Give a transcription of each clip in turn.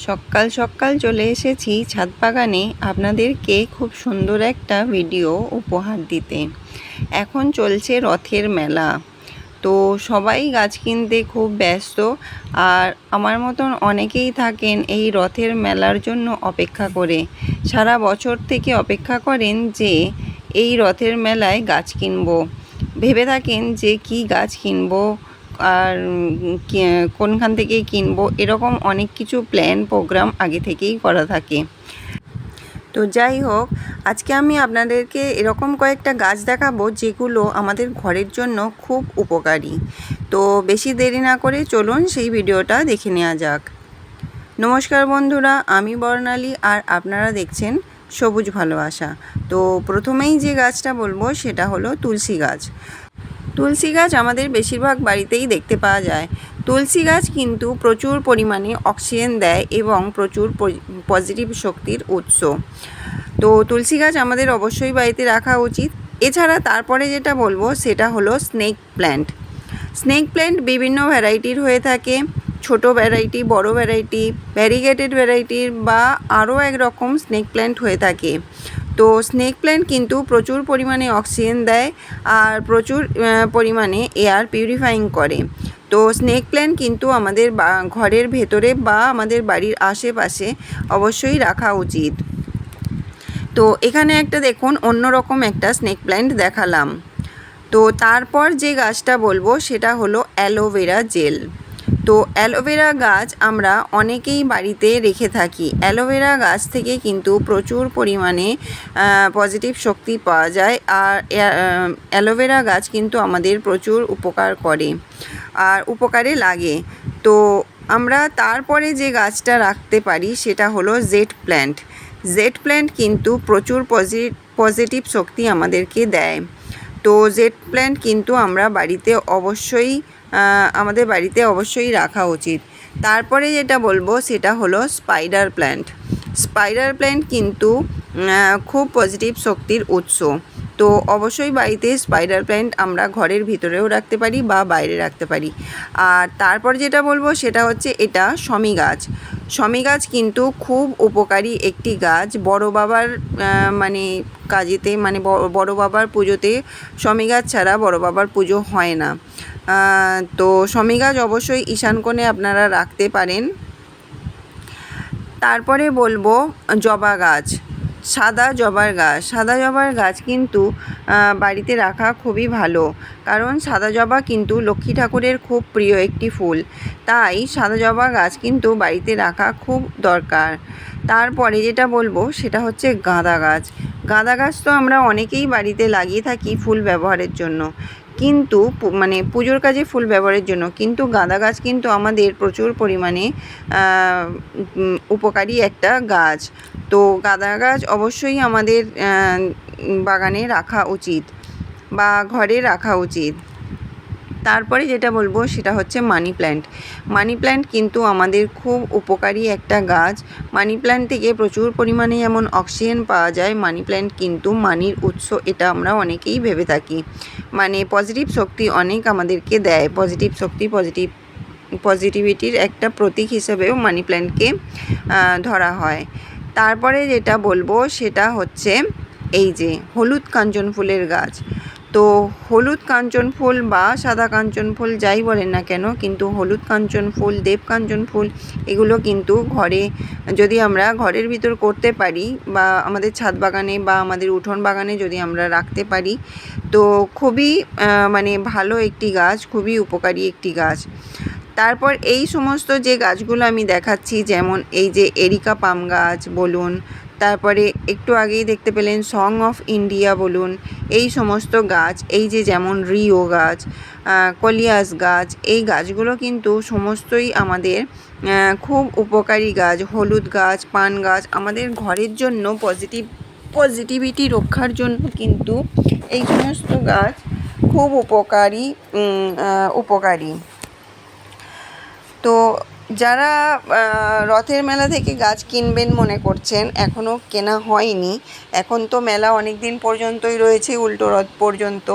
সকাল সকাল চলে এসেছি ছাদ বাগানে আপনাদেরকে খুব সুন্দর একটা ভিডিও উপহার দিতে। এখন চলছে রথের মেলা, তো সবাই গাছ কিনতে খুব ব্যস্ত। আর আমার মতন অনেকেই থাকেন এই রথের মেলার জন্য অপেক্ষা করে, সারা বছর থেকে অপেক্ষা করেন যে এই রথের মেলায় গাছ কিনবো। ভেবে থাকেন যে কি গাছ কিনবো আর কোনখান থেকে কিনবো, এরকম অনেক কিছু প্ল্যান প্রোগ্রাম আগে থেকেই করা থাকে। তো যাই হোক, আজকে আমি আপনাদেরকে এরকম কয়েকটা গাছ দেখাবো যেগুলো আমাদের ঘরের জন্য খুব উপকারী। তো বেশি দেরি না করে চলুন সেই ভিডিওটা দেখে নেওয়া যাক। নমস্কার বন্ধুরা, আমি বর্ণালী আর আপনারা দেখছেন সবুজ ভালোবাসা। তো প্রথমেই যে গাছটা বলবো সেটা হলো তুলসী গাছ। তুলসী গাছ আমাদের বেশিরভাগ বাড়িতেই দেখতে পাওয়া যায়। তুলসী গাছ কিন্তু প্রচুর পরিমাণে অক্সিজেন দেয় এবং প্রচুর পজিটিভ শক্তির উৎস। তো তুলসী গাছ আমাদের অবশ্যই বাড়িতে রাখা উচিত। এছাড়া তারপরে যেটা বলবো সেটা হলো স্নেক প্ল্যান্ট। স্নেক প্ল্যান্ট বিভিন্ন ভ্যারাইটির হয়ে থাকে, ছোট ভ্যারাইটি, বড় ভ্যারাইটি, ভ্যারিগেটেড ভ্যারাইটির বা আরও একরকম স্নেক প্ল্যান্ট হয়ে থাকে। তো স্নেক প্ল্যান্ট কিন্তু প্রচুর পরিমাণে অক্সিজেন দেয় আর প্রচুর পরিমাণে এয়ার পিউরিফাইং করে। তো স্নেক প্ল্যান্ট কিন্তু আমাদের ঘরের ভেতরে বা আমাদের বাড়ির আশেপাশে অবশ্যই রাখা উচিত। তো এখানে একটা দেখুন অন্যরকম একটা স্নেক প্ল্যান্ট দেখালাম। তো তারপর যে গাছটা বলবো সেটা হলো অ্যালোভেরা জেল। তো অ্যালোভেরা গাছ আমরা অনেকেই বাড়িতে রেখে থাকি। অ্যালোভেরা গাছ থেকে কিন্তু প্রচুর পরিমাণে পজিটিভ শক্তি পাওয়া যায়। আর অ্যালোভেরা গাছ কিন্তু আমাদের প্রচুর উপকার করে আর উপকারে লাগে। তো আমরা তারপরে যে গাছটা রাখতে পারি সেটা হলো জেড প্ল্যান্ট। জেড প্ল্যান্ট কিন্তু প্রচুর পজিটিভ শক্তি আমাদেরকে দেয়। তো জেড প্ল্যান্ট কিন্তু আমরা বাড়িতে আমাদের বাড়িতে অবশ্যই রাখা উচিত। তারপরে যেটা বলবো সেটা হলো স্পাইডার প্ল্যান্ট। স্পাইডার প্ল্যান্ট কিন্তু খুব পজিটিভ শক্তির উৎস। তো অবশ্যই বাড়িতে স্পাইডার প্ল্যান্ট আমরা ঘরের ভিতরেও রাখতে পারি বা বাইরে রাখতে পারি। আর তারপর যেটা বলবো সেটা হচ্ছে এটা শমী গাছ। শমী গাছ কিন্তু খুব উপকারী একটি গাছ। বড় বাবার কাজেতে বড় বাবার পুজোতে শমী গাছ ছাড়া বড় বাবার পুজো হয় না। তো শমী গাছ অবশ্যই ঈশান কোণে আপনারা রাখতে পারেন। তারপরে বলবো জবা গাছ, সাদা জবার গাছ। সাদা জবার গাছ কিন্তু বাড়িতে রাখা খুবই ভালো, কারণ সাদা জবা কিন্তু লক্ষ্মী ঠাকুরের খুব প্রিয় একটি ফুল। তাই সাদা জবা গাছ কিন্তু বাড়িতে রাখা খুব দরকার। তারপরে যেটা বলবো সেটা হচ্ছে গাঁদা গাছ। গাঁদা গাছ তো আমরা অনেকেই বাড়িতে লাগিয়ে থাকি ফুল ব্যবহারের জন্য, কিন্তু পুজোর কাজে ফুল ব্যবহারের জন্য। কিন্তু গাঁদা গাছ কিন্তু আমাদের প্রচুর পরিমাণে উপকারী একটা গাছ। তো গাঁদা গাছ অবশ্যই আমাদের বাগানে রাখা উচিত বা ঘরে রাখা উচিত। তারপরে যেটা বলবো সেটা হচ্ছে মানি প্ল্যান্ট। মানি প্ল্যান্ট কিন্তু আমাদের খুব উপকারী একটা গাছ। মানি প্ল্যান্ট থেকে প্রচুর পরিমাণে যেমন অক্সিজেন পাওয়া যায়, মানি প্ল্যান্ট কিন্তু মানির উৎস, এটা আমরা অনেকেই ভেবে থাকি। পজিটিভ শক্তি অনেক আমাদেরকে দেয়। পজিটিভ শক্তি, পজিটিভিটির একটা প্রতীক হিসেবেও মানি প্ল্যান্টকে ধরা হয়। তারপরে যেটা বলবো সেটা হচ্ছে এই যে হলুদ কাঞ্চন ফুলের গাছ। তো হলুদ কাঞ্চন ফুল বা সাদা কাঞ্চন ফুল যাই বলেন না কেন, কিন্তু হলুদ কাঞ্চন ফুল, দেব কাঞ্চন ফুল, এগুলো কিন্তু ঘরে যদি আমরা ঘরের ভিতর করতে পারি বা আমাদের ছাদ বাগানে বা আমাদের উঠোন বাগানে যদি আমরা রাখতে পারি, তো খুবই ভালো একটি গাছ, খুবই উপকারী একটি গাছ। তারপর এই সমস্ত যে গাছগুলো আমি দেখাচ্ছি, যেমন এই যে এরিকা পাম গাছ বলুন, তারপরে একটু আগেই দেখতে পেলেন সং অফ ইন্ডিয়া বলুন, এই সমস্ত গাছ, এই যে যেমন রিও গাছ, কলিয়াস গাছ, এই গাছগুলো কিন্তু সমস্তই আমাদের খুব উপকারী গাছ। হলুদ গাছ, পান গাছ, আমাদের ঘরের জন্য পজিটিভিটি রক্ষার জন্য কিন্তু এই সমস্ত গাছ খুব উপকারী। তো যারা রথের মেলা থেকে গাছ কিনবেন মনে করছেন, এখনও কেনা হয়নি, এখন তো মেলা অনেক দিন পর্যন্তই রয়েছে, উল্টো রথ পর্যন্ত।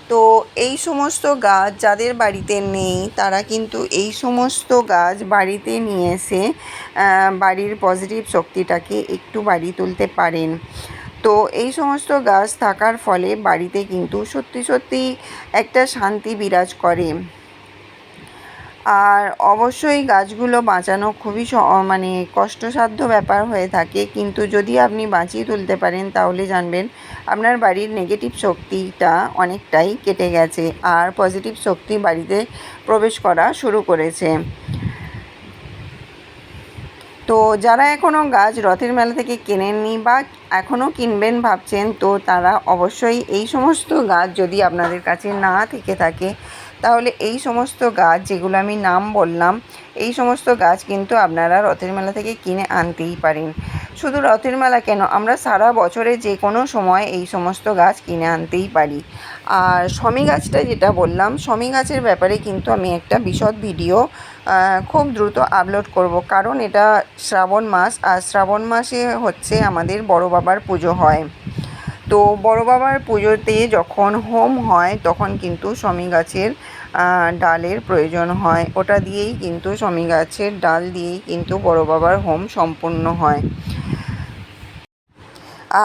তো এই সমস্ত গাছ যাদের বাড়িতে নেই তারা কিন্তু এই সমস্ত গাছ বাড়িতে নিয়ে এসে বাড়ির পজিটিভ শক্তিটাকে একটু বাড়িয়ে তুলতে পারেন। তো এই সমস্ত গাছ থাকার ফলে বাড়িতে কিন্তু সত্যি সত্যি একটা শান্তি বিরাজ করে। আর অবশ্যই গাছগুলো বাঁচানো খুবই মানে কষ্টসাধ্য ব্যাপার হয়ে থাকে, কিন্তু যদি আপনি বাঁচিয়ে তুলতে পারেন তাহলে জানবেন আপনার বাড়ির নেগেটিভ শক্তিটা অনেকটাই কেটে গেছে আর পজিটিভ শক্তি বাড়িতে প্রবেশ করা শুরু করেছে। তো যারা এখনও গাছ রথের মেলা থেকে কেনেননি বা এখনও কিনবেন ভাবছেন, তো তারা অবশ্যই এই সমস্ত গাছ যদি আপনাদের কাছে না থেকে থাকে তাহলে এই সমস্ত গাছ যেগুলো আমি নাম বললাম এই সমস্ত গাছ কিন্তু আপনারা রথের মেলা থেকে কিনে আনতেই পারেন। শুধু রথের মেলা কেন, আমরা সারা বছরে যে কোনো সময় এই সমস্ত গাছ কিনে আনতেই পারি। আর শমী গাছটা যেটা বললাম, শমী গাছের ব্যাপারে কিন্তু আমি একটা বিশদ ভিডিও খুব দ্রুত আপলোড করব, কারণ এটা শ্রাবণ মাস আর শ্রাবণ মাসে হচ্ছে আমাদের বড় বাবার পুজো হয়। তো বড় বাবার পুজোতে যখন হোম হয় তখন কিন্তু শমী গাছের ডালের প্রয়োজন হয়, ওটা দিয়েই কিন্তু শমী গাছের ডাল দিয়েই কিন্তু বড় বাবার হোম সম্পূর্ণ হয়।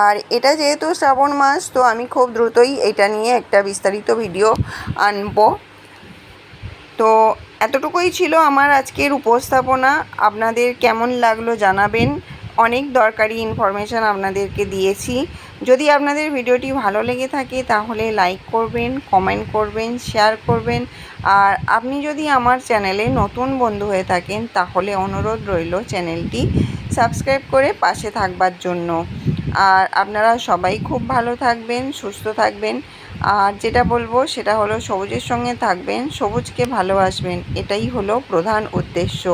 আর এটা যেহেতু শ্রাবণ মাস, তো আমি খুব দ্রুতই এটা নিয়ে একটা বিস্তারিত ভিডিও আনবো। তো এতটুকুই ছিল আমার আজকের উপস্থাপনা। আপনাদের কেমন লাগলো জানাবেন। অনেক দরকারি ইনফরমেশান আপনাদেরকে দিয়েছি। যদি আপনাদের ভিডিওটি ভালো লেগে থাকে তাহলে লাইক করবেন, কমেন্ট করবেন, শেয়ার করবেন। আর আপনি যদি আমার চ্যানেলে নতুন বন্ধু হয়ে থাকেন তাহলে অনুরোধ রইল চ্যানেলটি সাবস্ক্রাইব করে পাশে থাকবার জন্য। আর আপনারা সবাই খুব ভালো থাকবেন, সুস্থ থাকবেন। আর যেটা বলবো সেটা হলো সবুজের সঙ্গে থাকবেন, সবুজকে ভালোবাসবেন, এটাই হলো প্রধান উদ্দেশ্য।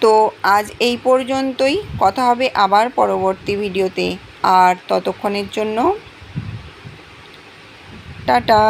তো আজ এই পর্যন্তই, কথা হবে আবার পরবর্তী ভিডিওতে। আর ততক্ষণের জন্য টাটা।